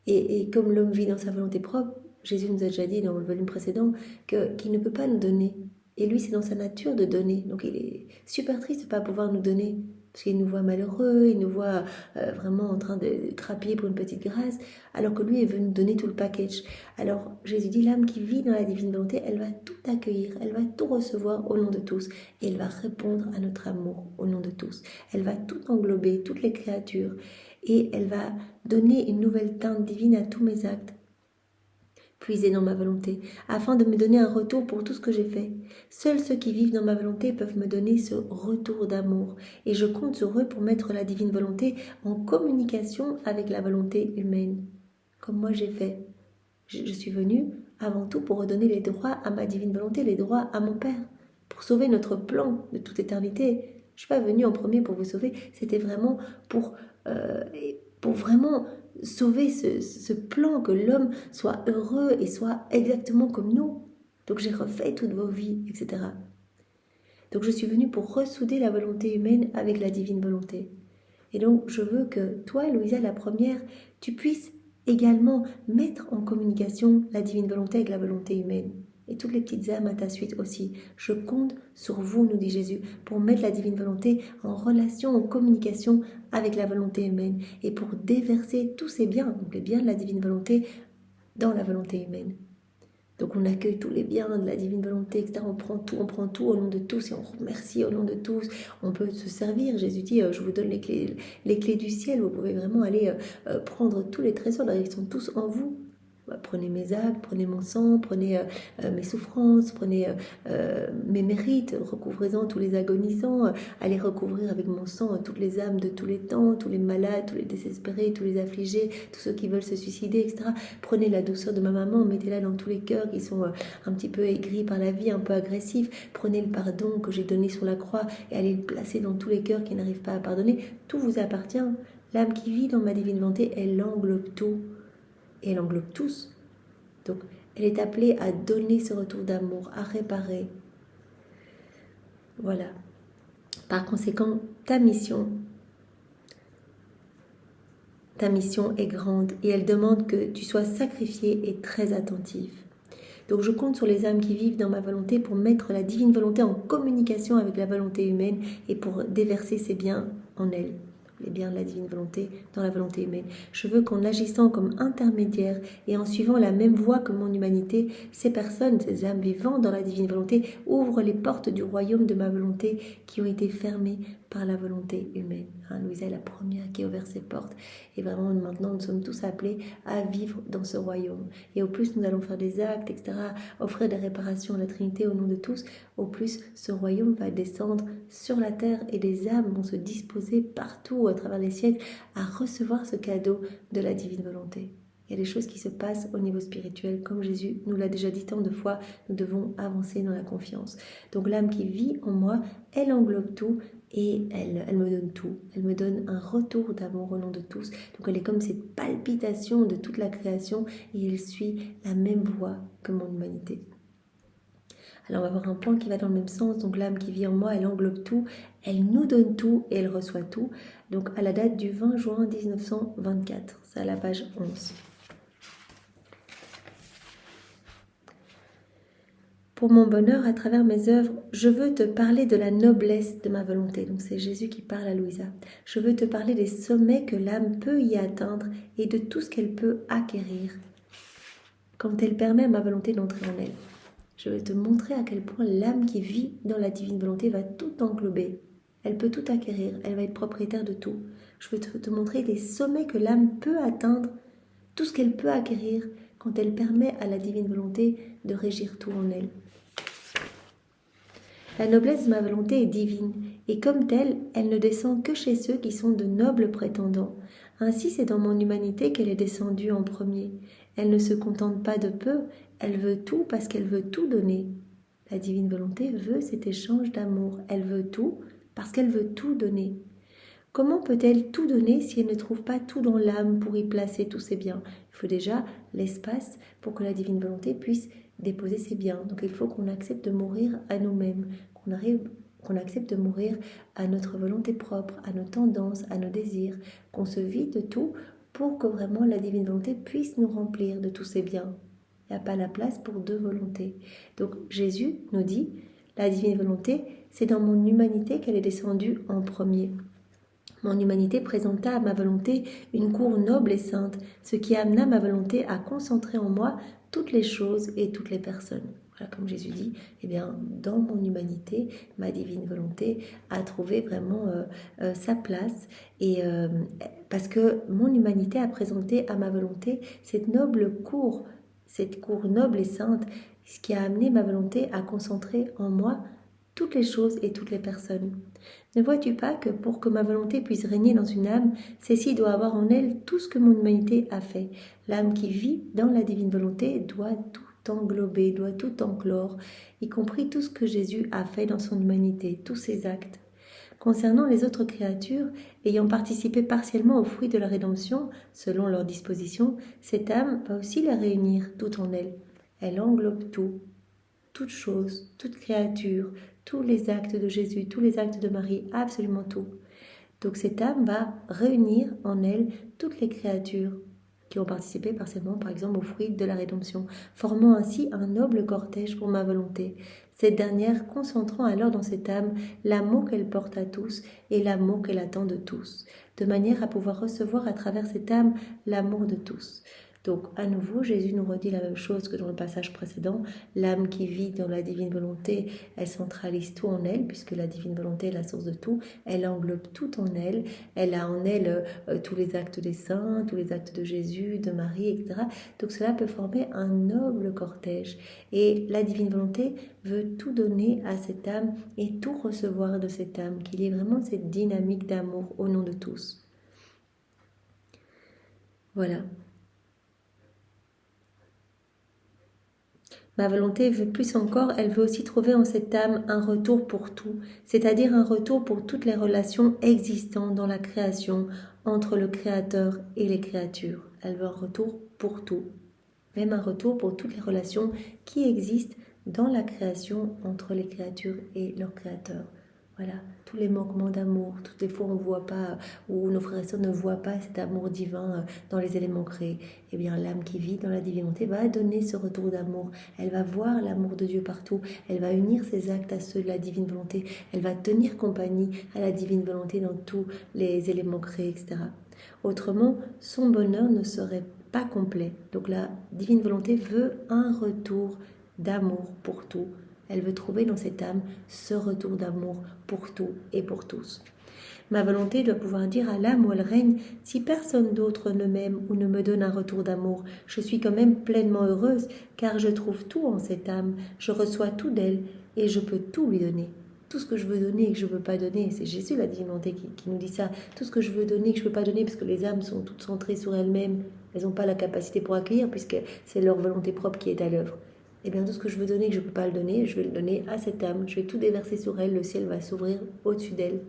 Et comme l'homme vit dans sa volonté propre, Jésus nous a déjà dit dans le volume précédent qu'il ne peut pas nous donner. Et lui, c'est dans sa nature de donner. Donc il est super triste de ne pas pouvoir nous donner. Parce qu'il nous voit malheureux, il nous voit vraiment en train de crapiller pour une petite grâce, alors que lui, il veut nous donner tout le package. Alors Jésus dit, l'âme qui vit dans la divine volonté, elle va tout accueillir, elle va tout recevoir au nom de tous. Et elle va répondre à notre amour au nom de tous. Elle va tout englober, toutes les créatures. Et elle va donner une nouvelle teinte divine à tous mes actes, puisés dans ma volonté, afin de me donner un retour pour tout ce que j'ai fait. Seuls ceux qui vivent dans ma volonté peuvent me donner ce retour d'amour, et je compte sur eux pour mettre la divine volonté en communication avec la volonté humaine, comme moi j'ai fait. Je suis venue avant tout pour redonner les droits à ma divine volonté, les droits à mon Père, pour sauver notre plan de toute éternité. Je ne suis pas venue en premier pour vous sauver, c'était vraiment pour vraiment sauver ce plan, que l'homme soit heureux et soit exactement comme nous. Donc j'ai refait toutes vos vies, etc. Donc je suis venue pour ressouder la volonté humaine avec la divine volonté. Et donc je veux que toi, Louisa, la première, tu puisses également mettre en communication la divine volonté avec la volonté humaine. Et toutes les petites âmes à ta suite aussi. Je compte sur vous, nous dit Jésus, pour mettre la divine volonté en relation, en communication avec la volonté humaine et pour déverser tous ces biens, donc les biens de la divine volonté, dans la volonté humaine. Donc on accueille tous les biens de la divine volonté, etc. On prend tout au nom de tous et on remercie au nom de tous. On peut se servir. Jésus dit, je vous donne les clés du ciel. Vous pouvez vraiment aller prendre tous les trésors. Ils sont tous en vous. Prenez mes actes, prenez mon sang, prenez mes souffrances, prenez mes mérites, recouvrez-en tous les agonisants, allez recouvrir avec mon sang toutes les âmes de tous les temps, tous les malades, tous les désespérés, tous les affligés, tous ceux qui veulent se suicider, etc. Prenez la douceur de ma maman, mettez-la dans tous les cœurs qui sont un petit peu aigris par la vie, un peu agressifs. Prenez le pardon que j'ai donné sur la croix et allez le placer dans tous les cœurs qui n'arrivent pas à pardonner. Tout vous appartient. L'âme qui vit dans ma divine volonté, elle englobe tout. Et elle englobe tous. Donc, elle est appelée à donner ce retour d'amour, à réparer. Voilà. Par conséquent, ta mission est grande et elle demande que tu sois sacrifiée et très attentive. Donc, je compte sur les âmes qui vivent dans ma volonté pour mettre la divine volonté en communication avec la volonté humaine et pour déverser ses biens en elle. Les biens de la divine volonté dans la volonté humaine. Je veux qu'en agissant comme intermédiaire et en suivant la même voie que mon humanité, ces personnes, ces âmes vivant dans la divine volonté, ouvrent les portes du royaume de ma volonté qui ont été fermées par la volonté humaine. Louisa est la première qui a ouvert ses portes. Et vraiment, maintenant, nous sommes tous appelés à vivre dans ce royaume. Et au plus nous allons faire des actes, etc., offrir des réparations à la Trinité au nom de tous, au plus ce royaume va descendre sur la terre et les âmes vont se disposer partout à travers les siècles à recevoir ce cadeau de la divine volonté. Il y a des choses qui se passent au niveau spirituel, comme Jésus nous l'a déjà dit tant de fois, nous devons avancer dans la confiance. Donc l'âme qui vit en moi, elle englobe tout et elle me donne tout. Elle me donne un retour d'amour au nom de tous. Donc elle est comme cette palpitation de toute la création et elle suit la même voie que mon humanité. Alors on va avoir un point qui va dans le même sens. Donc l'âme qui vit en moi, elle englobe tout, elle nous donne tout et elle reçoit tout. Donc à la date du 20 juin 1924, c'est à la page 11. Pour mon bonheur, à travers mes œuvres, je veux te parler de la noblesse de ma volonté. Donc c'est Jésus qui parle à Louisa. Je veux te parler des sommets que l'âme peut y atteindre et de tout ce qu'elle peut acquérir quand elle permet à ma volonté d'entrer en elle. Je vais te montrer à quel point l'âme qui vit dans la divine volonté va tout englober. Elle peut tout acquérir, elle va être propriétaire de tout. Je vais te montrer les sommets que l'âme peut atteindre, tout ce qu'elle peut acquérir quand elle permet à la divine volonté de régir tout en elle. La noblesse de ma volonté est divine, et comme telle, elle ne descend que chez ceux qui sont de nobles prétendants. Ainsi, c'est dans mon humanité qu'elle est descendue en premier. Elle ne se contente pas de peu, elle veut tout parce qu'elle veut tout donner. La divine volonté veut cet échange d'amour. Elle veut tout parce qu'elle veut tout donner. Comment peut-elle tout donner si elle ne trouve pas tout dans l'âme pour y placer tous ses biens? Il faut déjà l'espace pour que la divine volonté puisse déposer ses biens. Donc il faut qu'on accepte de mourir à nous-mêmes, qu'on accepte de mourir à notre volonté propre, à nos tendances, à nos désirs, qu'on se vide de tout pour que vraiment la divine volonté puisse nous remplir de tous ses biens. Il n'y a pas la place pour deux volontés. Donc Jésus nous dit, la divine volonté, c'est dans mon humanité qu'elle est descendue en premier. Mon humanité présenta à ma volonté une cour noble et sainte, ce qui amena ma volonté à concentrer en moi toutes les choses et toutes les personnes. Voilà, comme Jésus dit, eh bien, dans mon humanité, ma divine volonté a trouvé vraiment sa place. Et parce que mon humanité a présenté à ma volonté cette cour noble et sainte, ce qui a amené ma volonté à concentrer en moi toutes les choses et toutes les personnes. Ne vois-tu pas que pour que ma volonté puisse régner dans une âme, celle-ci doit avoir en elle tout ce que mon humanité a fait. L'âme qui vit dans la divine volonté doit tout englober, doit tout enclore, y compris tout ce que Jésus a fait dans son humanité, tous ses actes. Concernant les autres créatures, ayant participé partiellement au fruit de la rédemption, selon leur disposition, cette âme va aussi la réunir tout en elle. Elle englobe tout, toute chose, toute créature, tous les actes de Jésus, tous les actes de Marie, absolument tout. Donc cette âme va réunir en elle toutes les créatures qui ont participé partiellement, par exemple, au fruit de la rédemption, formant ainsi un noble cortège pour ma volonté. Cette dernière concentrant alors dans cette âme l'amour qu'elle porte à tous et l'amour qu'elle attend de tous, de manière à pouvoir recevoir à travers cette âme l'amour de tous. Donc, à nouveau, Jésus nous redit la même chose que dans le passage précédent. L'âme qui vit dans la divine volonté, elle centralise tout en elle, puisque la divine volonté est la source de tout. Elle englobe tout en elle. Elle a en elle tous les actes des saints, tous les actes de Jésus, de Marie, etc. Donc, cela peut former un noble cortège. Et la divine volonté veut tout donner à cette âme et tout recevoir de cette âme, qu'il y ait vraiment cette dynamique d'amour au nom de tous. Voilà. Ma volonté veut plus encore, elle veut aussi trouver en cette âme un retour pour tout, c'est-à-dire un retour pour toutes les relations existantes dans la création entre le Créateur et les créatures. Elle veut un retour pour tout, même un retour pour toutes les relations qui existent dans la création entre les créatures et leur Créateur. Voilà, tous les manquements d'amour, toutes les fois où on ne voit pas, où nos frères et sœurs ne voient pas cet amour divin dans les éléments créés, eh bien l'âme qui vit dans la divinité va donner ce retour d'amour. Elle va voir l'amour de Dieu partout, elle va unir ses actes à ceux de la divine volonté, elle va tenir compagnie à la divine volonté dans tous les éléments créés, etc. Autrement, son bonheur ne serait pas complet. Donc la divine volonté veut un retour d'amour pour tout. Elle veut trouver dans cette âme ce retour d'amour pour tout et pour tous. Ma volonté doit pouvoir dire à l'âme où elle règne, si personne d'autre ne m'aime ou ne me donne un retour d'amour, je suis quand même pleinement heureuse, car je trouve tout en cette âme, je reçois tout d'elle et je peux tout lui donner. Tout ce que je veux donner et que je ne peux pas donner, c'est Jésus la divine volonté qui nous dit ça. Tout ce que je veux donner et que je ne peux pas donner, parce que les âmes sont toutes centrées sur elles-mêmes, elles n'ont pas la capacité pour accueillir, puisque c'est leur volonté propre qui est à l'œuvre. Eh bien, tout ce que je veux donner et que je ne peux pas le donner, je vais le donner à cette âme. Je vais tout déverser sur elle. Le ciel va s'ouvrir au-dessus d'elle.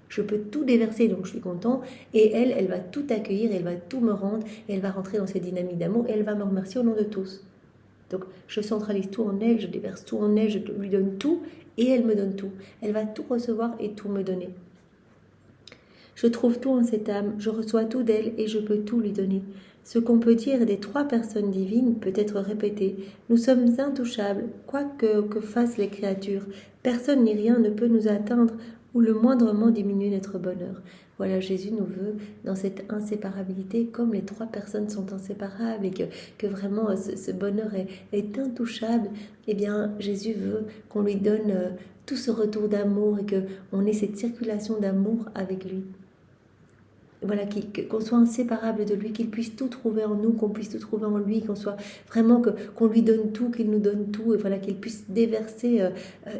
Je peux tout déverser, donc je suis content. Et elle va tout accueillir, elle va tout me rendre. Et elle va rentrer dans cette dynamique d'amour et elle va me remercier au nom de tous. Donc, je centralise tout en elle, je déverse tout en elle, je lui donne tout et elle me donne tout. Elle va tout recevoir et tout me donner. Je trouve tout en cette âme, je reçois tout d'elle et je peux tout lui donner. Ce qu'on peut dire des trois personnes divines peut être répété. Nous sommes intouchables, quoi que fassent les créatures. Personne ni rien ne peut nous atteindre ou le moindrement diminuer notre bonheur. Voilà, Jésus nous veut dans cette inséparabilité, comme les trois personnes sont inséparables et que vraiment ce bonheur est intouchable. Eh bien, Jésus veut qu'on lui donne tout ce retour d'amour et qu'on ait cette circulation d'amour avec lui. Voilà, qu'on soit inséparable de lui, qu'il puisse tout trouver en nous, qu'on puisse tout trouver en lui, qu'on soit vraiment qu'on lui donne tout, qu'il nous donne tout, et voilà, qu'il puisse déverser,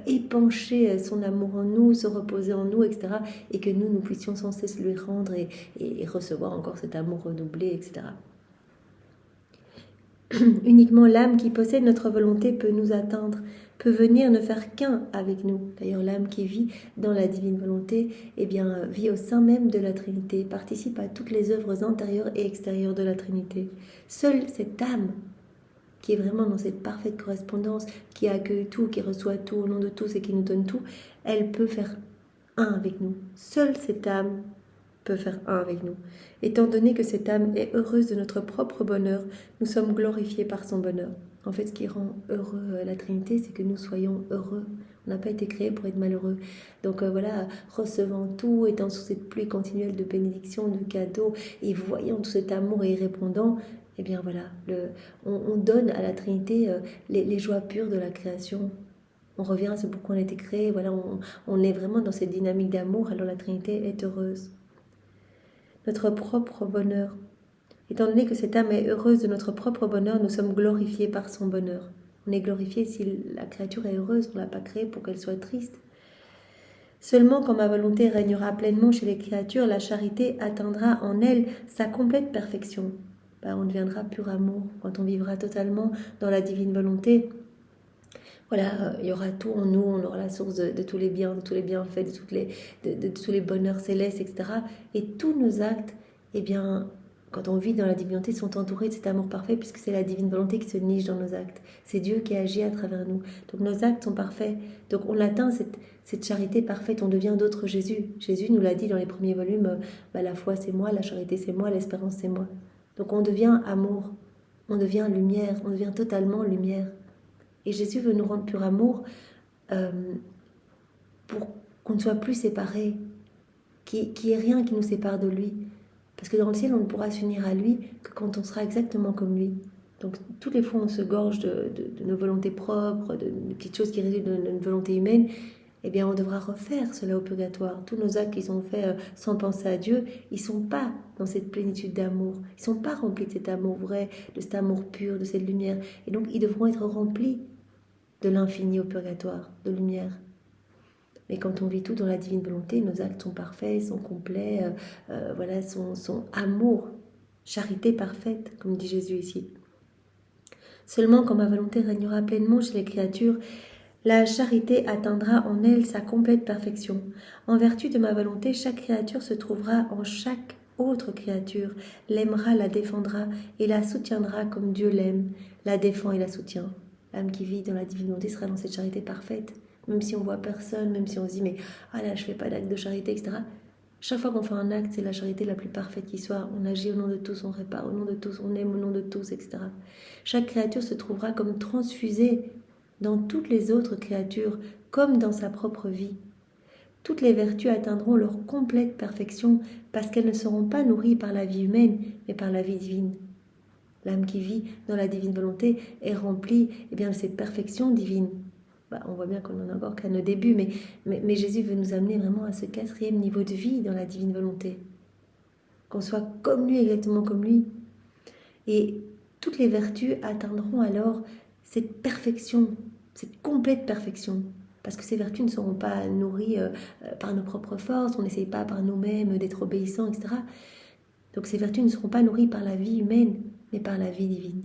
épancher son amour en nous, se reposer en nous, etc. Et que nous puissions sans cesse lui rendre et recevoir encore cet amour renouvelé, etc. Uniquement l'âme qui possède notre volonté peut nous atteindre, peut venir ne faire qu'un avec nous. D'ailleurs, l'âme qui vit dans la divine volonté, eh bien, vit au sein même de la Trinité, participe à toutes les œuvres intérieures et extérieures de la Trinité. Seule cette âme qui est vraiment dans cette parfaite correspondance, qui accueille tout, qui reçoit tout au nom de tous et qui nous donne tout, elle peut faire un avec nous. Seule cette âme peut faire un avec nous. Étant donné que cette âme est heureuse de notre propre bonheur, nous sommes glorifiés par son bonheur. En fait, ce qui rend heureux la Trinité, c'est que nous soyons heureux. On n'a pas été créés pour être malheureux. Donc voilà, recevant tout, étant sous cette pluie continuelle de bénédictions, de cadeaux, et voyant tout cet amour et y répondant, eh bien voilà, on donne à la Trinité les joies pures de la création. On revient à ce pourquoi on a été créé. Voilà, on est vraiment dans cette dynamique d'amour, alors la Trinité est heureuse. Notre propre bonheur. Étant donné que cette âme est heureuse de notre propre bonheur, nous sommes glorifiés par son bonheur. On est glorifié si la créature est heureuse, on ne l'a pas créée pour qu'elle soit triste. Seulement quand ma volonté régnera pleinement chez les créatures, la charité atteindra en elle sa complète perfection. On deviendra pur amour quand on vivra totalement dans la divine volonté. Voilà, il y aura tout en nous, on aura la source de tous les biens, de tous les bienfaits, de tous les bonheurs célestes, etc. Et tous nos actes, eh bien, quand on vit dans la divinité, sont entourés de cet amour parfait, puisque c'est la divine volonté qui se niche dans nos actes. C'est Dieu qui agit à travers nous. Donc nos actes sont parfaits. Donc on atteint cette charité parfaite, on devient d'autres Jésus. Jésus nous l'a dit dans les premiers volumes, la foi c'est moi, la charité c'est moi, l'espérance c'est moi. Donc on devient amour, on devient lumière, on devient totalement lumière. Et Jésus veut nous rendre pur amour pour qu'on ne soit plus séparés, qu'il n'y ait rien qui nous sépare de lui. Parce que dans le ciel, on ne pourra s'unir à lui que quand on sera exactement comme lui. Donc toutes les fois où on se gorge de nos volontés propres, de petites choses qui résultent de notre volonté humaine, eh bien on devra refaire cela au purgatoire. Tous nos actes qui sont faits sans penser à Dieu, ils ne sont pas dans cette plénitude d'amour. Ils ne sont pas remplis de cet amour vrai, de cet amour pur, de cette lumière. Et donc ils devront être remplis de l'infini au purgatoire, de lumière. Mais quand on vit tout dans la divine volonté, nos actes sont parfaits, sont complets, voilà, sont amour, charité parfaite, comme dit Jésus ici. Seulement quand ma volonté régnera pleinement chez les créatures, la charité atteindra en elle sa complète perfection. En vertu de ma volonté, chaque créature se trouvera en chaque autre créature, l'aimera, la défendra et la soutiendra comme Dieu l'aime, la défend et la soutient. L'âme qui vit dans la divine volonté sera dans cette charité parfaite. Même si on voit personne, même si on se dit mais ah là je fais pas d'acte de charité, etc. Chaque fois qu'on fait un acte, c'est la charité la plus parfaite qui soit. On agit au nom de tous, on répare au nom de tous, on aime au nom de tous, etc. Chaque créature se trouvera comme transfusée dans toutes les autres créatures, comme dans sa propre vie. Toutes les vertus atteindront leur complète perfection parce qu'elles ne seront pas nourries par la vie humaine, mais par la vie divine. L'âme qui vit dans la divine volonté est remplie de cette perfection divine. On voit bien qu'on n'en a encore qu'à nos débuts, mais Jésus veut nous amener vraiment à ce 4e niveau de vie dans la divine volonté. Qu'on soit comme lui, exactement comme lui. Et toutes les vertus atteindront alors cette perfection, cette complète perfection. Parce que ces vertus ne seront pas nourries par nos propres forces, on n'essaye pas par nous-mêmes d'être obéissants, etc. Donc ces vertus ne seront pas nourries par la vie humaine, mais par la vie divine.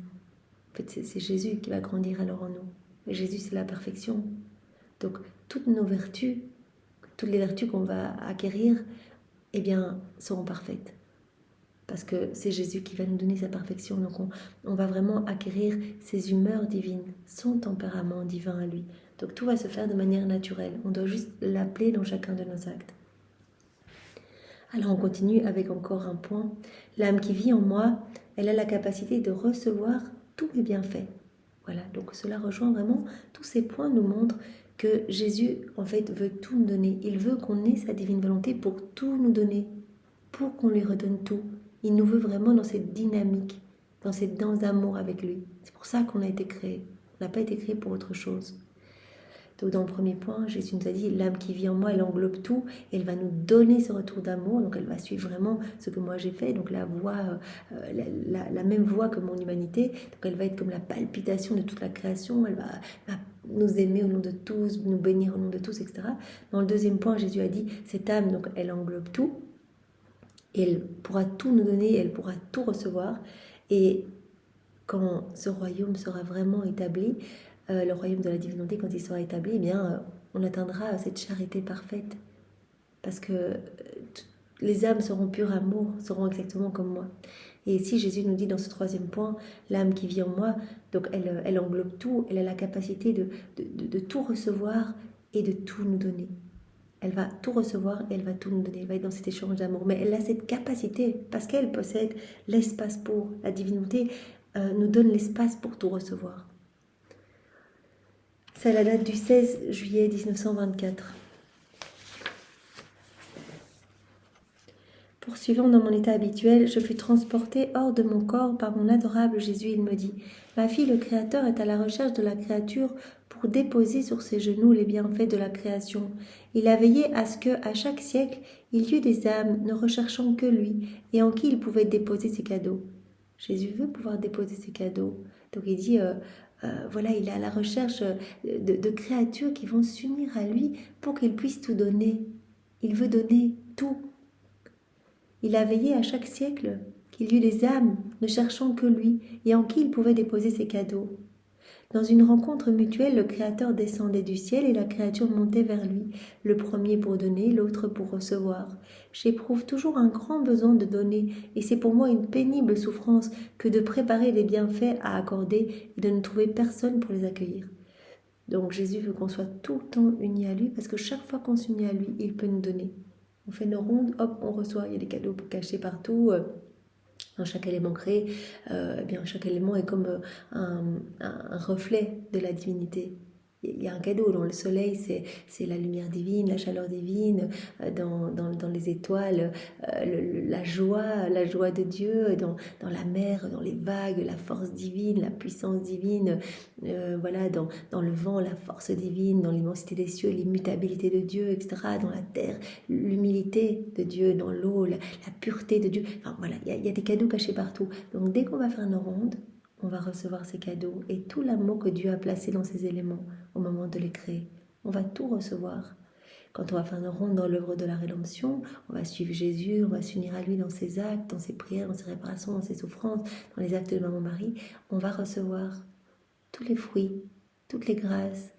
En fait, c'est Jésus qui va grandir alors en nous. Et Jésus, c'est la perfection. Donc, toutes nos vertus, toutes les vertus qu'on va acquérir, seront parfaites. Parce que c'est Jésus qui va nous donner sa perfection. Donc, on va vraiment acquérir ses humeurs divines, son tempérament divin à lui. Donc, tout va se faire de manière naturelle. On doit juste l'appeler dans chacun de nos actes. Alors, on continue avec encore un point. L'âme qui vit en moi, elle a la capacité de recevoir tous les bienfaits. Voilà, donc cela rejoint vraiment, tous ces points nous montrent que Jésus, en fait, veut tout nous donner. Il veut qu'on ait sa divine volonté pour tout nous donner, pour qu'on lui redonne tout. Il nous veut vraiment dans cette dynamique, dans cette danse d'amour avec lui. C'est pour ça qu'on a été créé. On n'a pas été créé pour autre chose. Donc dans le premier point, Jésus nous a dit, l'âme qui vit en moi, elle englobe tout, et elle va nous donner ce retour d'amour, donc elle va suivre vraiment ce que moi j'ai fait, donc la voie, la même voie que mon humanité, donc elle va être comme la palpitation de toute la création, elle va nous aimer au nom de tous, nous bénir au nom de tous, etc. Dans le deuxième point, Jésus a dit, cette âme, donc elle englobe tout, et elle pourra tout nous donner, elle pourra tout recevoir, et quand ce royaume sera vraiment établi, le royaume de la divinité, quand il sera établi, eh bien, on atteindra cette charité parfaite. Parce que les âmes seront pures amour, seront exactement comme moi. Et ici, Jésus nous dit dans ce troisième point, l'âme qui vit en moi, donc elle englobe tout, elle a la capacité de tout recevoir et de tout nous donner. Elle va tout recevoir et elle va tout nous donner. Elle va être dans cet échange d'amour. Mais elle a cette capacité, parce qu'elle possède l'espace pour. La divinité nous donne l'espace pour tout recevoir. C'est la date du 16 juillet 1924. Poursuivant dans mon état habituel, je fus transportée hors de mon corps par mon adorable Jésus. Il me dit, « Ma fille, le Créateur est à la recherche de la créature pour déposer sur ses genoux les bienfaits de la création. Il a veillé à ce que, à chaque siècle, il y eût des âmes ne recherchant que lui et en qui il pouvait déposer ses cadeaux. » Jésus veut pouvoir déposer ses cadeaux. Donc il dit, voilà, il est à la recherche de créatures qui vont s'unir à lui pour qu'il puisse tout donner. Il veut donner tout. Il a veillé à chaque siècle qu'il y eût des âmes ne cherchant que lui et en qui il pouvait déposer ses cadeaux. Dans une rencontre mutuelle, le Créateur descendait du ciel et la créature montait vers lui, le premier pour donner, l'autre pour recevoir. J'éprouve toujours un grand besoin de donner, et c'est pour moi une pénible souffrance que de préparer les bienfaits à accorder et de ne trouver personne pour les accueillir. Donc Jésus veut qu'on soit tout le temps unis à lui, parce que chaque fois qu'on s'unit à lui, il peut nous donner. On fait nos rondes, hop, on reçoit, il y a des cadeaux cachés partout. Dans chaque élément créé, eh bien, chaque élément est comme un reflet de la divinité. Il y a un cadeau. Dans le soleil, c'est la lumière divine, la chaleur divine. Dans les étoiles, la joie de Dieu. Dans la mer, dans les vagues, la force divine, la puissance divine. Voilà, dans le vent, la force divine. Dans l'immensité des cieux, l'immutabilité de Dieu, etc. Dans la terre, l'humilité de Dieu. Dans l'eau, la pureté de Dieu. Enfin, voilà, il y a des cadeaux cachés partout. Donc, dès qu'on va faire nos rondes, on va recevoir ces cadeaux et tout l'amour que Dieu a placé dans ces éléments au moment de les créer. On va tout recevoir. Quand on va faire nos rondes dans l'œuvre de la rédemption, on va suivre Jésus, on va s'unir à lui dans ses actes, dans ses prières, dans ses réparations, dans ses souffrances, dans les actes de Maman Marie. On va recevoir tous les fruits, toutes les grâces,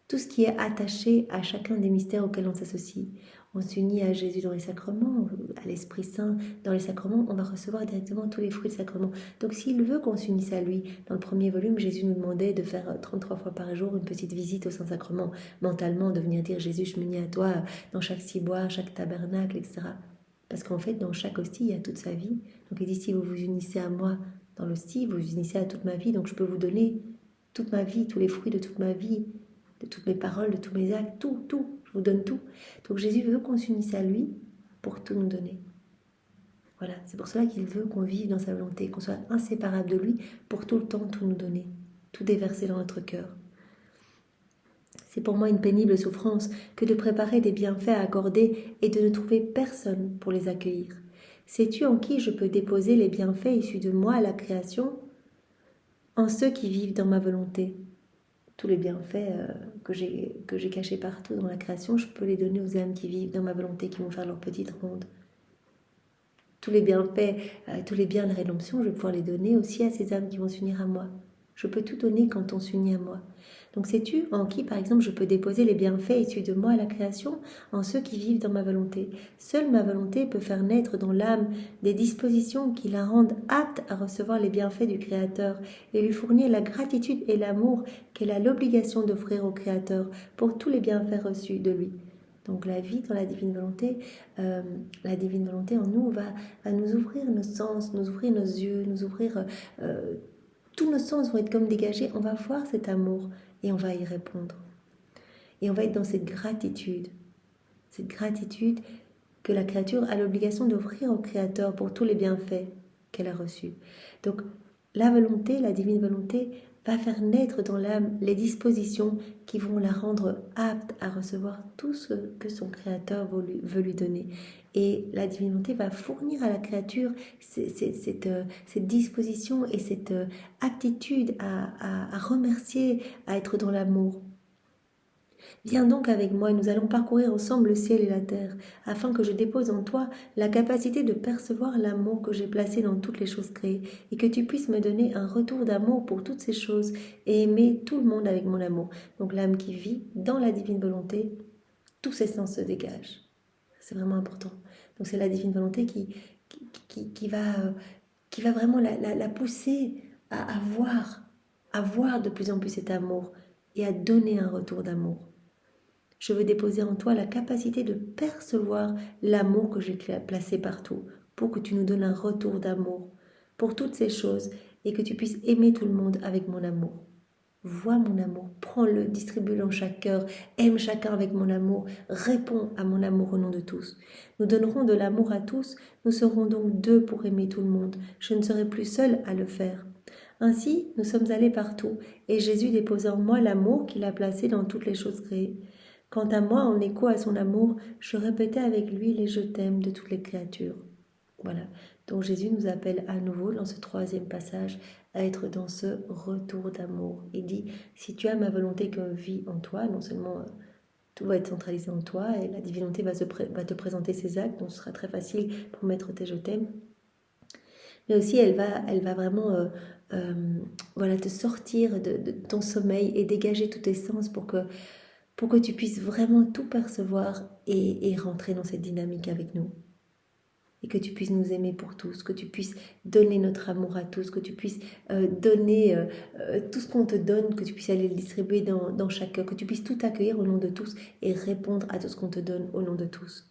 tout ce qui est attaché à chacun des mystères auxquels on s'associe. On s'unit à Jésus dans les sacrements, à l'Esprit Saint dans les sacrements, on va recevoir directement tous les fruits des sacrements. Donc s'il veut qu'on s'unisse à lui, dans le premier volume, Jésus nous demandait de faire 33 fois par jour une petite visite au Saint-Sacrement, mentalement, de venir dire « Jésus, je m'unis à toi dans chaque ciboire, chaque tabernacle, etc. » Parce qu'en fait, dans chaque hostie, il y a toute sa vie. Donc il dit « Si vous vous unissez à moi dans l'hostie, vous vous unissez à toute ma vie, donc je peux vous donner toute ma vie, tous les fruits de toute ma vie, de toutes mes paroles, de tous mes actes, tout, je vous donne tout. » Donc Jésus veut qu'on s'unisse à lui pour tout nous donner. Voilà, c'est pour cela qu'il veut qu'on vive dans sa volonté, qu'on soit inséparable de lui pour tout le temps tout nous donner, tout déverser dans notre cœur. C'est pour moi une pénible souffrance que de préparer des bienfaits à accorder et de ne trouver personne pour les accueillir. Sais-tu en qui je peux déposer les bienfaits issus de moi à la création? En ceux qui vivent dans ma volonté. Tous les bienfaits que j'ai cachés partout dans la création, je peux les donner aux âmes qui vivent dans ma volonté, qui vont faire leur petite ronde. Tous les bienfaits, tous les biens de rédemption, je vais pouvoir les donner aussi à ces âmes qui vont s'unir à moi. Je peux tout donner quand on s'unit à moi. Donc sais-tu en qui, par exemple, je peux déposer les bienfaits issus de moi à la création? En ceux qui vivent dans ma volonté. Seule ma volonté peut faire naître dans l'âme des dispositions qui la rendent apte à recevoir les bienfaits du Créateur et lui fournir la gratitude et l'amour qu'elle a l'obligation d'offrir au Créateur pour tous les bienfaits reçus de lui. Donc la vie dans la divine volonté en nous va nous ouvrir nos sens, nous ouvrir nos yeux, nous ouvrir... tous nos sens vont être comme dégagés, on va voir cet amour et on va y répondre. Et on va être dans cette gratitude que la créature a l'obligation d'offrir au Créateur pour tous les bienfaits qu'elle a reçus. Donc la volonté, la divine volonté, va faire naître dans l'âme les dispositions qui vont la rendre apte à recevoir tout ce que son Créateur veut lui donner. Et la divine volonté va fournir à la créature cette disposition et cette aptitude à remercier, à être dans l'amour. Viens donc avec moi et nous allons parcourir ensemble le ciel et la terre, afin que je dépose en toi la capacité de percevoir l'amour que j'ai placé dans toutes les choses créées, et que tu puisses me donner un retour d'amour pour toutes ces choses, et aimer tout le monde avec mon amour. Donc l'âme qui vit dans la divine volonté, tous ses sens se dégagent. C'est vraiment important. Donc c'est la divine volonté qui va vraiment la pousser à voir de plus en plus cet amour, et à donner un retour d'amour. Je veux déposer en toi la capacité de percevoir l'amour que j'ai placé partout, pour que tu nous donnes un retour d'amour pour toutes ces choses et que tu puisses aimer tout le monde avec mon amour. Vois mon amour, prends-le, distribue-le dans chaque cœur, aime chacun avec mon amour, réponds à mon amour au nom de tous. Nous donnerons de l'amour à tous, nous serons donc deux pour aimer tout le monde, je ne serai plus seule à le faire. Ainsi, nous sommes allés partout, et Jésus déposa en moi l'amour qu'il a placé dans toutes les choses créées. Quant à moi, en écho à son amour, je répétais avec lui les « je t'aime » de toutes les créatures. Voilà. Donc Jésus nous appelle à nouveau dans ce troisième passage à être dans ce retour d'amour. Il dit, si tu as ma volonté qui vit en toi, non seulement tout va être centralisé en toi et la divinité va te présenter ses actes, donc ce sera très facile pour mettre tes « je t'aime », mais aussi elle va vraiment voilà, te sortir de ton sommeil et dégager tous tes sens pour que tu puisses vraiment tout percevoir et rentrer dans cette dynamique avec nous. Et que tu puisses nous aimer pour tous, que tu puisses donner notre amour à tous, que tu puisses donner tout ce qu'on te donne, que tu puisses aller le distribuer dans chaque cœur, que tu puisses tout accueillir au nom de tous et répondre à tout ce qu'on te donne au nom de tous.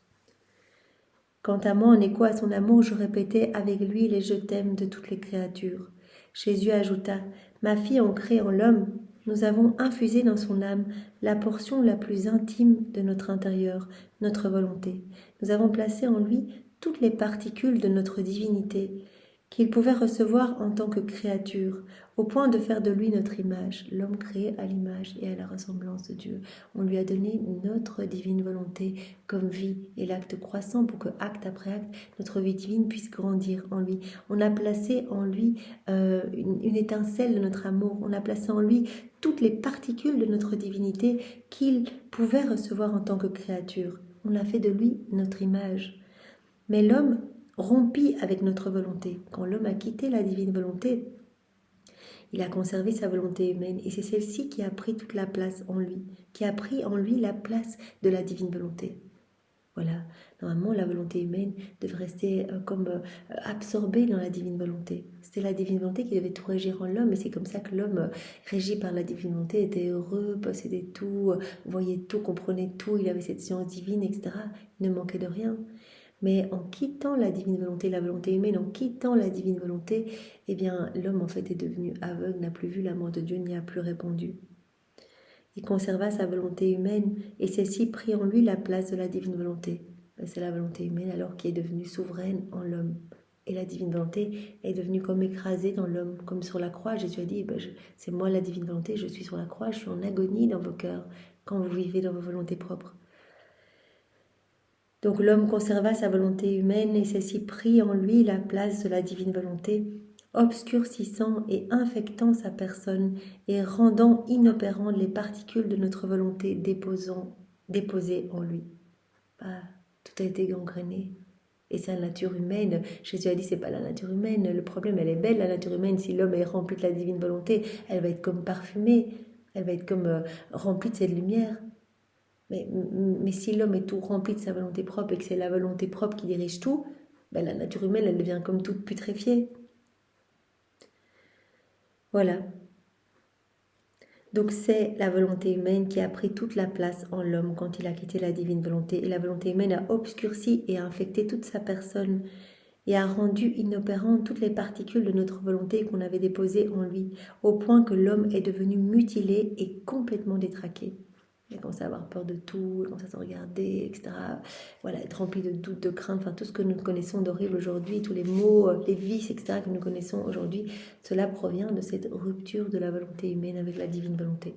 Quant à moi, en écho à son amour, je répétais avec lui les « je t'aime » de toutes les créatures. Jésus ajouta, « Ma fille ancrée en l'homme, nous avons infusé dans son âme la portion la plus intime de notre intérieur, notre volonté. Nous avons placé en lui toutes les particules de notre divinité qu'il pouvait recevoir en tant que créature, au point de faire de lui notre image, l'homme créé à l'image et à la ressemblance de Dieu. On lui a donné notre divine volonté comme vie et l'acte croissant pour que, acte après acte, notre vie divine puisse grandir en lui. On a placé en lui une étincelle de notre amour, on a placé en lui toutes les particules de notre divinité qu'il pouvait recevoir en tant que créature. On a fait de lui notre image. Mais l'homme rompit avec notre volonté. Quand l'homme a quitté la divine volonté, il a conservé sa volonté humaine et c'est celle-ci qui a pris toute la place en lui, qui a pris en lui la place de la divine volonté. Voilà, normalement la volonté humaine devait rester absorbée dans la divine volonté. C'était la divine volonté qui devait tout régir en l'homme et c'est comme ça que l'homme, régi par la divine volonté, était heureux, possédait tout, voyait tout, comprenait tout, il avait cette science divine, etc. Il ne manquait de rien. Mais en quittant la divine volonté, la volonté humaine, en quittant la divine volonté, eh bien, l'homme en fait est devenu aveugle, n'a plus vu l'amour de Dieu, n'y a plus répondu. Il conserva sa volonté humaine et celle-ci prit en lui la place de la divine volonté. C'est la volonté humaine alors qui est devenue souveraine en l'homme. Et la divine volonté est devenue comme écrasée dans l'homme, comme sur la croix. Jésus a dit, c'est moi la divine volonté, je suis sur la croix, je suis en agonie dans vos cœurs quand vous vivez dans vos volontés propres. Donc l'homme conserva sa volonté humaine et celle-ci prit en lui la place de la divine volonté, obscurcissant et infectant sa personne et rendant inopérantes les particules de notre volonté déposées en lui. Tout a été gangréné. Et c'est la nature humaine. Jésus a dit, c'est pas la nature humaine. Le problème, elle est belle, la nature humaine. Si l'homme est rempli de la divine volonté, elle va être comme parfumée. Elle va être comme remplie de cette lumière. Mais si l'homme est tout rempli de sa volonté propre et que c'est la volonté propre qui dirige tout, la nature humaine, elle devient comme toute putréfiée. Voilà. Donc c'est la volonté humaine qui a pris toute la place en l'homme quand il a quitté la divine volonté. Et la volonté humaine a obscurci et a infecté toute sa personne et a rendu inopérantes toutes les particules de notre volonté qu'on avait déposées en lui, au point que l'homme est devenu mutilé et complètement détraqué. Il a commencé à avoir peur de tout, il a commencé à se regarder, etc. Voilà, être rempli de doutes, de craintes, enfin tout ce que nous connaissons d'horrible aujourd'hui, tous les maux, les vices, etc. que nous connaissons aujourd'hui, cela provient de cette rupture de la volonté humaine avec la divine volonté.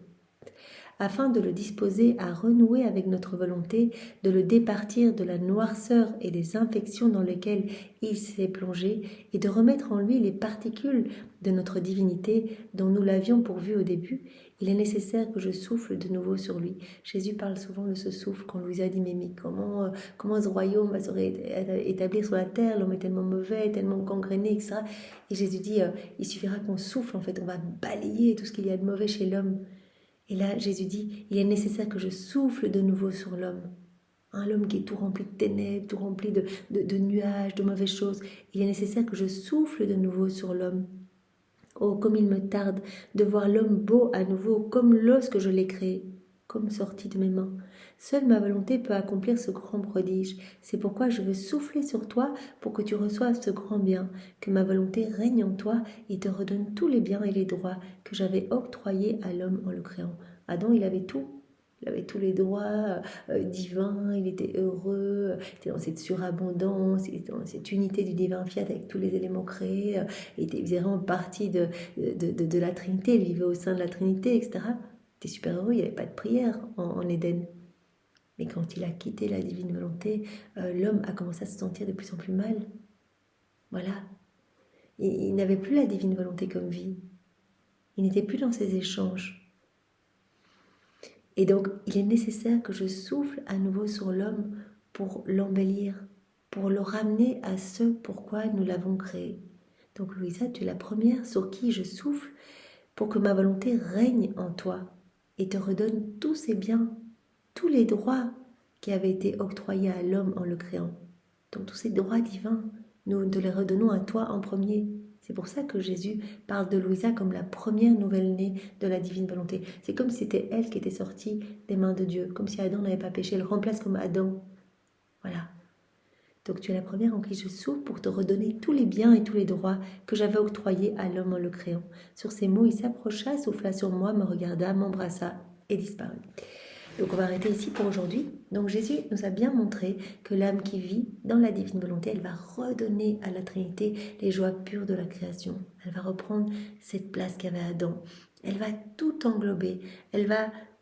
Afin de le disposer à renouer avec notre volonté, de le départir de la noirceur et des infections dans lesquelles il s'est plongé, et de remettre en lui les particules de notre divinité dont nous l'avions pourvu au début, il est nécessaire que je souffle de nouveau sur lui. Jésus parle souvent de ce souffle quand Louisa dit « Mais comment ce royaume va se établir sur la terre, l'homme est tellement mauvais, tellement gangréné, etc. » Et Jésus dit « Il suffira qu'on souffle, en fait, on va balayer tout ce qu'il y a de mauvais chez l'homme. » Et là, Jésus dit, il est nécessaire que je souffle de nouveau sur l'homme. L'homme qui est tout rempli de ténèbres, tout rempli de nuages, de mauvaises choses. Il est nécessaire que je souffle de nouveau sur l'homme. Oh, comme il me tarde de voir l'homme beau à nouveau, comme lorsque je l'ai créé, comme sorti de mes mains. Seule ma volonté peut accomplir ce grand prodige. C'est pourquoi je veux souffler sur toi pour que tu reçoives ce grand bien, que ma volonté règne en toi et te redonne tous les biens et les droits que j'avais octroyés à l'homme en le créant. Adam, il avait tout. Il avait tous les droits divins, il était heureux, il était dans cette surabondance, il était dans cette unité du divin fiat avec tous les éléments créés, il faisait vraiment partie de la Trinité, il vivait au sein de la Trinité, etc. Il était super heureux, il n'y avait pas de prière en Éden. Mais quand il a quitté la divine volonté, l'homme a commencé à se sentir de plus en plus mal. Voilà. Il n'avait plus la divine volonté comme vie. Il n'était plus dans ces échanges. Et donc, il est nécessaire que je souffle à nouveau sur l'homme pour l'embellir, pour le ramener à ce pourquoi nous l'avons créé. Donc, Louisa, tu es la première sur qui je souffle pour que ma volonté règne en toi et te redonne tous ses biens, tous les droits qui avaient été octroyés à l'homme en le créant. Donc, tous ces droits divins, nous te les redonnons à toi en premier. C'est pour ça que Jésus parle de Louisa comme la première nouvelle-née de la divine volonté. C'est comme si c'était elle qui était sortie des mains de Dieu, comme si Adam n'avait pas péché. Elle remplace comme Adam. Voilà. Donc tu es la première en qui je souffle pour te redonner tous les biens et tous les droits que j'avais octroyés à l'homme en le créant. Sur ces mots, il s'approcha, souffla sur moi, me regarda, m'embrassa et disparut. Donc on va arrêter ici pour aujourd'hui. Donc Jésus nous a bien montré que l'âme qui vit dans la divine volonté, elle va redonner à la Trinité les joies pures de la création. Elle va reprendre cette place qu'avait Adam. Elle va tout englober.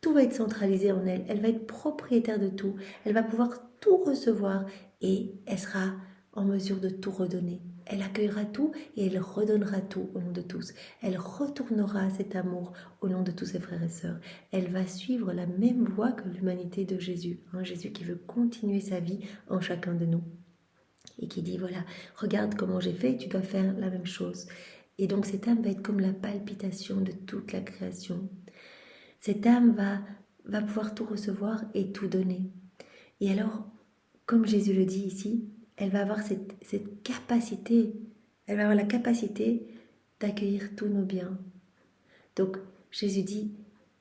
Tout va être centralisé en elle. Elle va être propriétaire de tout. Elle va pouvoir tout recevoir et elle sera en mesure de tout redonner. Elle accueillera tout et elle redonnera tout au nom de tous. Elle retournera cet amour au nom de tous ses frères et sœurs. Elle va suivre la même voie que l'humanité de Jésus. Jésus qui veut continuer sa vie en chacun de nous. Et qui dit, voilà, regarde comment j'ai fait, tu dois faire la même chose. Et donc cette âme va être comme la palpitation de toute la création. Cette âme va pouvoir tout recevoir et tout donner. Et alors, comme Jésus le dit ici, elle va avoir cette capacité, elle va avoir la capacité d'accueillir tous nos biens. Donc, Jésus dit,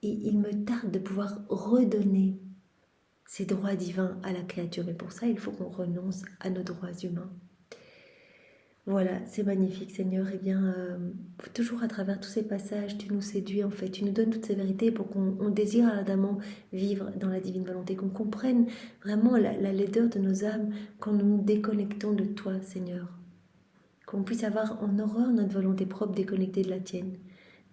il me tarde de pouvoir redonner ces droits divins à la créature. Mais pour ça, il faut qu'on renonce à nos droits humains. Voilà, c'est magnifique, Seigneur. Eh bien, toujours à travers tous ces passages, tu nous séduis, en fait. Tu nous donnes toutes ces vérités pour qu'on désire ardemment vivre dans la divine volonté, qu'on comprenne vraiment la laideur de nos âmes quand nous nous déconnectons de toi, Seigneur. Qu'on puisse avoir en horreur notre volonté propre déconnectée de la tienne.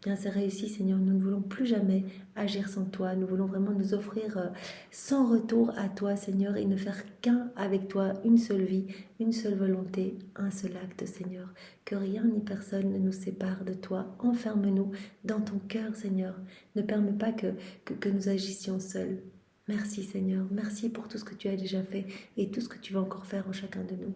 Bien, c'est réussi, Seigneur. Nous ne voulons plus jamais agir sans toi. Nous voulons vraiment nous offrir sans retour à toi, Seigneur, et ne faire qu'un avec toi, une seule vie, une seule volonté, un seul acte, Seigneur. Que rien ni personne ne nous sépare de toi. Enferme-nous dans ton cœur, Seigneur. Ne permets pas que nous agissions seuls. Merci, Seigneur. Merci pour tout ce que tu as déjà fait et tout ce que tu vas encore faire en chacun de nous.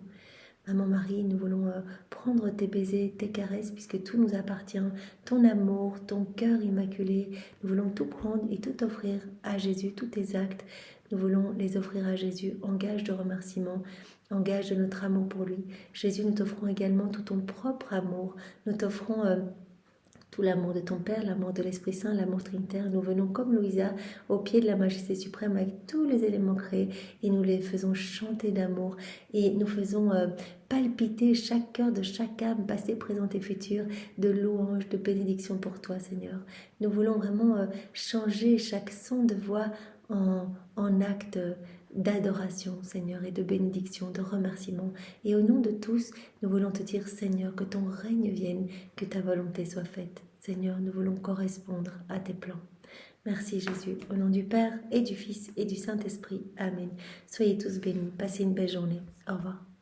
Maman Marie, nous voulons prendre tes baisers, tes caresses, puisque tout nous appartient, ton amour, ton cœur immaculé. Nous voulons tout prendre et tout offrir à Jésus, tous tes actes. Nous voulons les offrir à Jésus en gage de remerciement, en gage de notre amour pour lui. Jésus, nous t'offrons également tout ton propre amour. Nous t'offrons tout l'amour de ton Père, l'amour de l'Esprit Saint, l'amour trinitaire. Nous venons comme Louisa au pied de la Majesté suprême avec tous les éléments créés et nous les faisons chanter d'amour et nous faisons palpiter chaque cœur de chaque âme, passé, présent et futur, de louange, de bénédiction pour toi, Seigneur. Nous voulons vraiment changer chaque son de voix en acte d'adoration, Seigneur, et de bénédiction, de remerciement. Et au nom de tous, nous voulons te dire, Seigneur, que ton règne vienne, que ta volonté soit faite. Seigneur, nous voulons correspondre à tes plans. Merci Jésus, au nom du Père et du Fils et du Saint-Esprit. Amen. Soyez tous bénis, passez une belle journée. Au revoir.